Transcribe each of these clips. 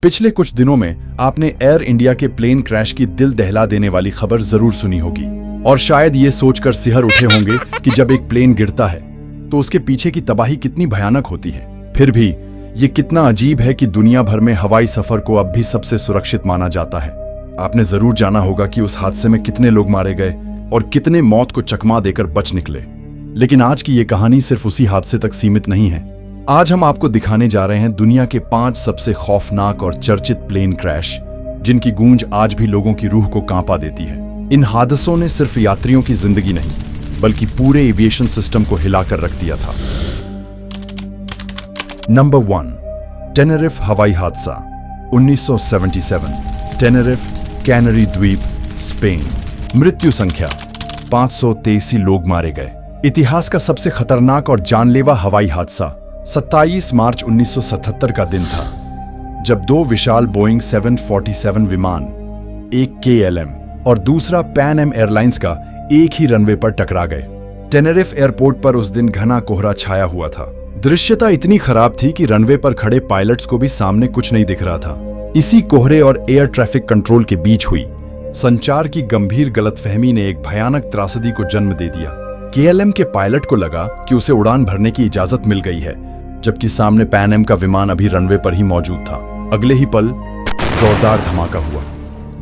पिछले कुछ दिनों में आपने एयर इंडिया के प्लेन क्रैश की दिल दहला देने वाली खबर जरूर सुनी होगी और शायद ये सोचकर सिहर उठे होंगे कि जब एक प्लेन गिरता है तो उसके पीछे की तबाही कितनी भयानक होती है। फिर भी ये कितना अजीब है कि दुनिया भर में हवाई सफर को अब भी सबसे सुरक्षित माना जाता है। आपने जरूर जाना होगा कि उस हादसे में कितने लोग मारे गए और कितने मौत को चकमा देकर बच निकले। लेकिन आज की ये कहानी सिर्फ उसी हादसे तक सीमित नहीं है। आज हम आपको दिखाने जा रहे हैं दुनिया के 5 सबसे खौफनाक और चर्चित प्लेन क्रैश, जिनकी गूंज आज भी लोगों की रूह को कांपा देती है। इन हादसों ने सिर्फ यात्रियों की जिंदगी नहीं बल्कि पूरे एविएशन सिस्टम को हिलाकर रख दिया था। नंबर 1, टेनेरिफ हवाई हादसा 1977। टेनेरिफ, कैनरी द्वीप, स्पेन। मृत्यु संख्या 583 लोग मारे गए। इतिहास का सबसे खतरनाक और जानलेवा हवाई हादसा 27 मार्च 1977 का दिन था, जब 2 विशाल बोइंग 747 विमान, एक KLM और दूसरा पैन एम एयरलाइंस का एक ही रनवे पर टकरा गए। टेनेरिफ एयरपोर्ट पर उस दिन घना कोहरा छाया हुआ था। दृश्यता इतनी खराब थी कि रनवे पर खड़े पायलट्स को भी सामने कुछ नहीं दिख रहा था। इसी कोहरे और एयर ट्रैफिक कंट्रोल के बीच हुई संचार की गंभीर गलतफहमी ने एक भयानक त्रासदी को जन्म दे दिया। KLM के पायलट को लगा कि उसे उड़ान भरने की इजाजत मिल गई है, जबकि सामने पैन एम का विमान अभी रनवे पर ही मौजूद था। अगले ही पल जोरदार धमाका हुआ।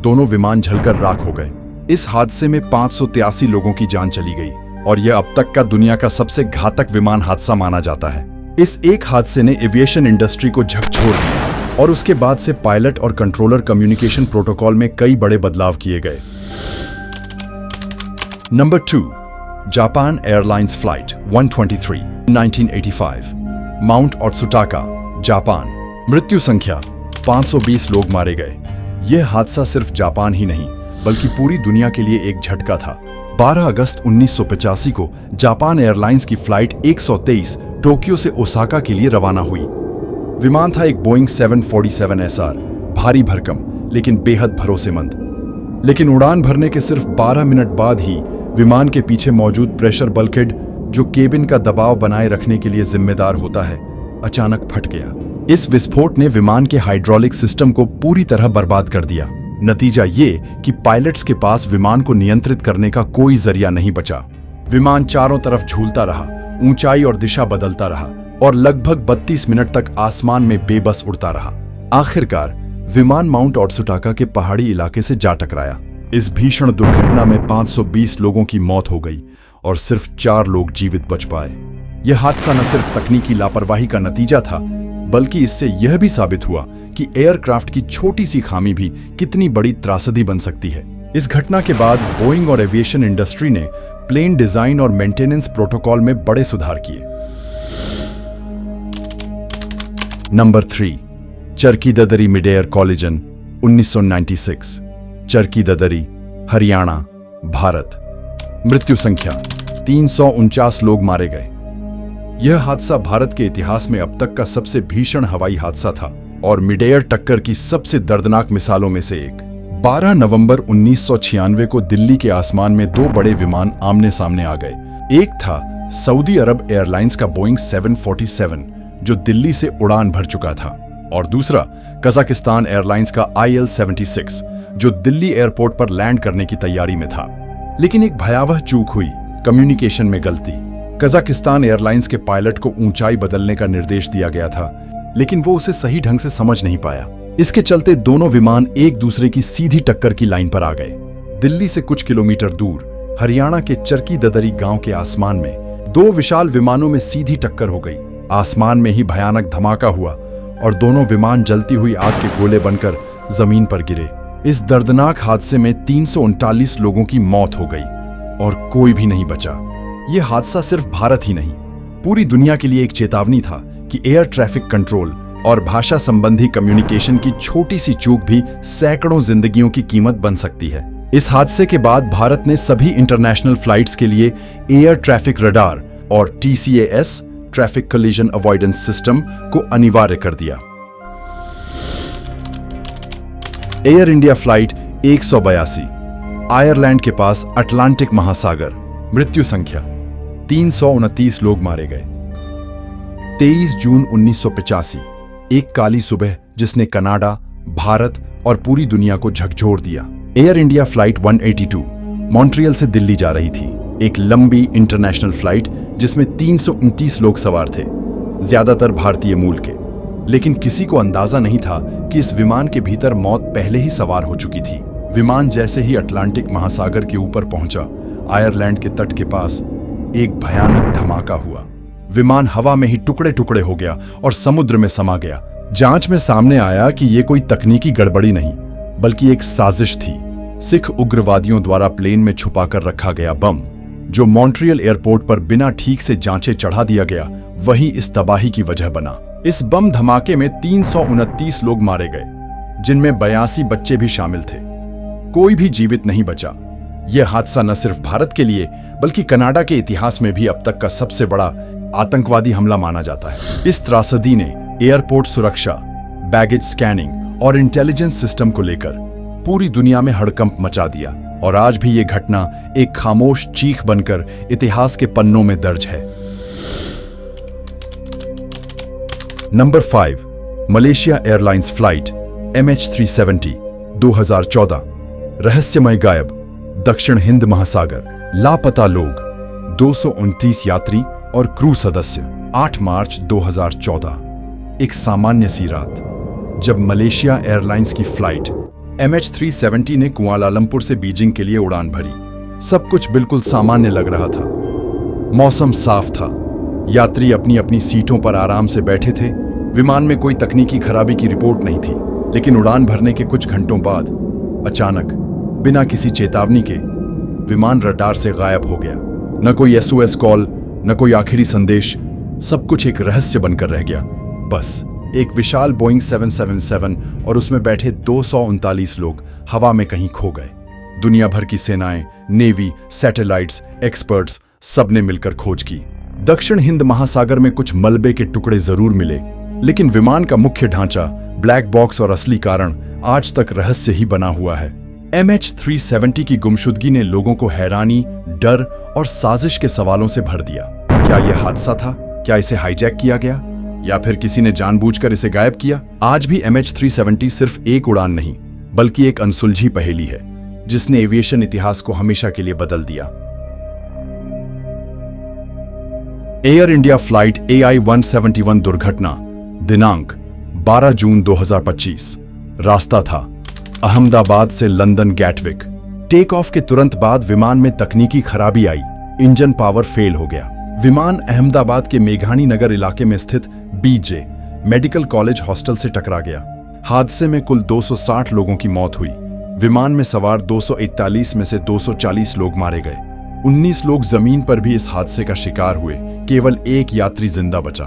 दोनों विमान जलकर राख हो गए। इस हादसे में 583 लोगों की जान चली गई और यह अब तक का दुनिया का सबसे घातक विमान हादसा माना जाता है। इस एक हादसे ने एविएशन इंडस्ट्री को झकझोर दिया और उसके बाद से पायलट और कंट्रोलर कम्युनिकेशन प्रोटोकॉल में कई बड़े बदलाव किए गए। Number 2, Japan airlines flight 123 1985। Mount Osutaka, Japan. मृत्यु संख्या 520 लोग मारे गए। यह हादसा सिर्फ जापान ही नहीं बल्कि पूरी दुनिया के लिए एक झटका था। 12 अगस्त 1985 को जापान एयरलाइंस की फ्लाइट 123 टोक्यो से ओसाका के लिए रवाना हुई। विमान था एक बोइंग 747 SR, भारी भरकम लेकिन बेहद भरोसेमंद। लेकिन उड़ान भरने के सिर्फ 12 मिनट बाद ही विमान के पीछे मौजूद प्रेशर बल्कहेड, जो केबिन का दबाव बनाए रखने के लिए जिम्मेदार होता है, अचानक फट गया। इस विस्फोट ने विमान के हाइड्रोलिक सिस्टम को पूरी तरह बर्बाद कर दिया। नतीजा ये कि पायलट्स के पास विमान को नियंत्रित करने का कोई जरिया नहीं बचा। विमान चारों तरफ झूलता रहा, ऊंचाई और दिशा बदलता रहा और लगभग 32 मिनट तक आसमान में बेबस उड़ता रहा। आखिरकार विमान माउंट ओत्सुटाका के पहाड़ी इलाके से जा टकराया। इस भीषण दुर्घटना में 520 लोगों की मौत हो गई और सिर्फ 4 लोग जीवित बच पाए। यह हादसा न सिर्फ तकनीकी लापरवाही का नतीजा था बल्कि इससे यह भी साबित हुआ कि एयरक्राफ्ट की छोटी सी खामी भी कितनी बड़ी त्रासदी बन सकती है। इस घटना के बाद बोइंग और एविएशन इंडस्ट्री ने प्लेन डिजाइन और मेंटेनेंस प्रोटोकॉल में बड़े सुधार किए। Number 3, Charkhi Dadri mid air collision 1996। Charkhi Dadri, Haryana, Bharat. मृत्यु संख्या 349 लोग मारे गए। यह हादसा भारत के इतिहास में अब तक का सबसे भीषण हवाई हादसा था और मिड एयर टक्कर की सबसे दर्दनाक मिसालों में से एक। 12 नवंबर 1996 को दिल्ली के आसमान में 2 बड़े विमान आमने सामने आ गए। एक था सऊदी अरब एयरलाइंस का बोइंग 747, जो दिल्ली से उड़ान भर चुका था, और दूसरा कजाकिस्तान एयरलाइंस का IL-76, जो दिल्ली एयरपोर्ट पर लैंड करने की तैयारी में था। लेकिन एक भयावह चूक हुई, कम्युनिकेशन में गलती। कजाकिस्तान एयरलाइंस के पायलट को ऊंचाई बदलने का निर्देश दिया गया था, लेकिन वो उसे सही ढंग से समझ नहीं पाया। इसके चलते दोनों विमान एक दूसरे की सीधी टक्कर की लाइन पर आ गए। दिल्ली से कुछ किलोमीटर दूर हरियाणा के चरकी ददरी गांव के आसमान में 2 विशाल विमानों में सीधी टक्कर हो गई। आसमान में ही भयानक धमाका हुआ और दोनों विमान जलती हुई आग के गोले बनकर जमीन पर गिरे। इस दर्दनाक हादसे में 339 लोगों की मौत हो गई और कोई भी नहीं बचा। यह हादसा सिर्फ भारत ही नहीं, पूरी दुनिया के लिए एक चेतावनी था कि एयर ट्रैफिक कंट्रोल और भाषा संबंधी कम्युनिकेशन की छोटी सी चूक भी सैकड़ों जिंदगियों की कीमत बन सकती है। इस हादसे के बाद भारत ने सभी इंटरनेशनल फ्लाइट्स के लिए एयर ट्रैफिक रडार और TCAS, traffic collision avoidance system, को अनिवार्य कर दिया। एयर इंडिया फ्लाइट 182, आयरलैंड के पास अटलांटिक महासागर। मृत्यु संख्या 329 लोग मारे गए। 23 जून 1985, एक काली सुबह जिसने कनाडा, भारत और पूरी दुनिया को झकझोर दिया। एयर इंडिया फ्लाइट 182 मॉन्ट्रियल से दिल्ली जा रही थी, एक लंबी इंटरनेशनल फ्लाइट जिसमें 329 लोग सवार थे, ज्यादातर भारतीय मूल के। लेकिन किसी को अंदाजा नहीं था कि इस विमान के भीतर मौत पहले ही सवार हो चुकी थी। विमान जैसे ही अटलांटिक महासागर के ऊपर पहुंचा, आयरलैंड के तट के पास एक भयानक धमाका हुआ। विमान हवा में ही टुकड़े टुकड़े हो गया और समुद्र में समा गया। जांच में सामने आया कि यह कोई तकनीकी गड़बड़ी नहीं, बल्कि एक साजिश थी। सिख उग्रवादियों द्वारा प्लेन में छुपाकर रखा गया बम, जो मॉन्ट्रियल एयरपोर्ट पर बिना ठीक से जांचे चढ़ा दिया गया, वही इस तबाही की वजह बना। इस बम धमाके में 329 लोग मारे गए, जिनमें 82 बच्चे भी शामिल थे। कोई भी जीवित नहीं बचा। यह हादसा न सिर्फ भारत के लिए बल्कि कनाडा के इतिहास में भी अब तक का सबसे बड़ा आतंकवादी हमला माना जाता है। इस त्रासदी ने एयरपोर्ट सुरक्षा, बैगेज स्कैनिंग और इंटेलिजेंस सिस्टम को लेकर पूरी दुनिया में हड़कंप मचा दिया, और आज भी यह घटना एक खामोश चीख बनकर इतिहास के पन्नों में दर्ज है। Number 5, Malaysia airlines flight MH370 2014, रहस्यमय गायब, दक्षिण हिंद महासागर, लापता लोग, 229 यात्री और क्रू सदस्य। 8 मार्च 2014, एक सामान्य सी रात, जब मलेशिया एयरलाइंस की फ्लाइट MH370 ने कुआलालंपुर से बीजिंग के लिए उड़ान भरी। सब कुछ बिल्कुल सामान्य लग रहा था। मौसम साफ था, यात्री अपनी अपनी सीटों पर आराम से बैठे थे। विमान में कोई तकनीकी खराबी की रिपोर्ट नहीं थी। लेकिन उड़ान भरने के कुछ घंटों बाद अचानक, बिना किसी चेतावनी के, विमान रडार से गायब हो गया। न कोई SOS कॉल, न कोई आखिरी संदेश। सब कुछ एक रहस्य बनकर रह गया। बस एक विशाल बोइंग 777 और उसमें बैठे 239 लोग हवा में कहीं खो गए। दुनिया भर की सेनाएं, नेवी, सैटेलाइट्स, एक्सपर्ट्स, सबने मिलकर खोज की। दक्षिण हिंद महासागर में कुछ मलबे के टुकड़े जरूर मिले, लेकिन विमान का मुख्य ढांचा, ब्लैक बॉक्स और असली कारण आज तक रहस्य ही बना हुआ है। MH370 की गुमशुदगी ने लोगों को हैरानी, डर और साजिश के सवालों से भर दिया। क्या यह हादसा था? क्या इसे हाईजैक किया गया, या फिर किसी ने जानबूझकर इसे गायब किया? आज भी MH370 सिर्फ एक उड़ान नहीं, बल्कि एक अनसुलझी पहेली है, जिसने एविएशन इतिहास को हमेशा के लिए बदल दिया। एयर इंडिया फ्लाइट AI-171 दुर्घटना, दिनांक 12 जून 2025। रास्ता था अहमदाबाद से लंदन गैटविक। टेक ऑफ के तुरंत बाद विमान में तकनीकी खराबी आई, इंजन पावर फेल हो गया। विमान अहमदाबाद के मेघानी नगर इलाके में स्थित BJ मेडिकल कॉलेज हॉस्टल से टकरा गया। हादसे में कुल 260 लोगों की मौत हुई। विमान में सवार 241 में से 240 लोग मारे गए। 19 लोग जमीन पर भी इस हादसे का शिकार हुए। केवल एक यात्री जिंदा बचा।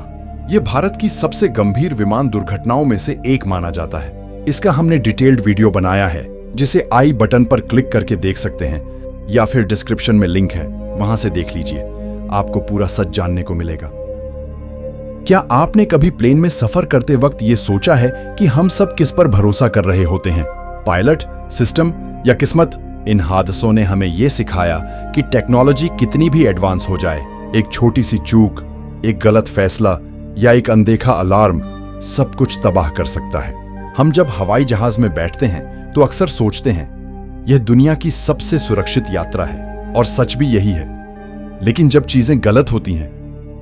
यह भारत की सबसे गंभीर विमान दुर्घटनाओं में से एक माना जाता है। इसका हमने डिटेल्ड वीडियो बनाया है, जिसे आई बटन पर क्लिक करके देख सकते हैं, या फिर डिस्क्रिप्शन में लिंक है, वहां से देख लीजिए। आपको पूरा सच जानने को मिलेगा। क्या आपने कभी प्लेन में सफर करते वक्त यह सोचा है कि हम सब किस पर भरोसा कर रहे होते हैं? पायलट, सिस्टम या किस्मत? इन हादसों ने हमें यह सिखाया कि टेक्नोलॉजी कितनी भी एडवांस हो जाए, एक छोटी सी चूक, एक गलत फैसला या एक अनदेखा अलार्म सब कुछ तबाह कर सकता है। हम जब हवाई जहाज में बैठते हैं तो अक्सर सोचते हैं यह दुनिया की सबसे सुरक्षित यात्रा है, और सच भी यही है। लेकिन जब चीजें गलत होती हैं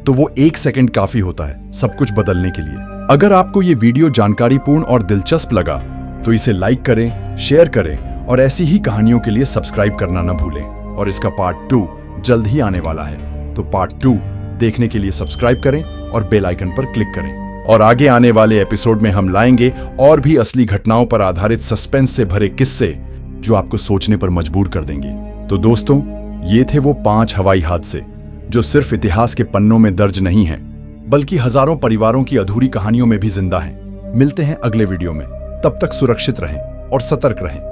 तो वो 1 सेकंड काफी होता है सब कुछ बदलने के लिए। अगर आपको ये वीडियो जानकारीपूर्ण और दिलचस्प लगा तो इसे लाइक करें, शेयर करें और ऐसी ही कहानियों के लिए सब्सक्राइब करना न भूलें। और इसका पार्ट 2 जल्द ही आने वाला है, तो पार्ट 2 देखने के लिए सब्सक्राइब करें और बेल आइकन पर क्लिक करें। और आगे आने वाले एपिसोड में हम लाएंगे और भी असली घटनाओं पर आधारित सस्पेंस से भरे किस्से, जो आपको सोचने पर मजबूर कर देंगे। तो दोस्तों, ये थे वो 5 हवाई हादसे जो सिर्फ इतिहास के पन्नों में दर्ज नहीं हैं, बल्कि हजारों परिवारों की अधूरी कहानियों में भी जिंदा हैं। मिलते हैं अगले वीडियो में। तब तक सुरक्षित रहें और सतर्क रहें।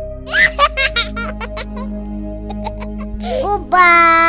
Bye.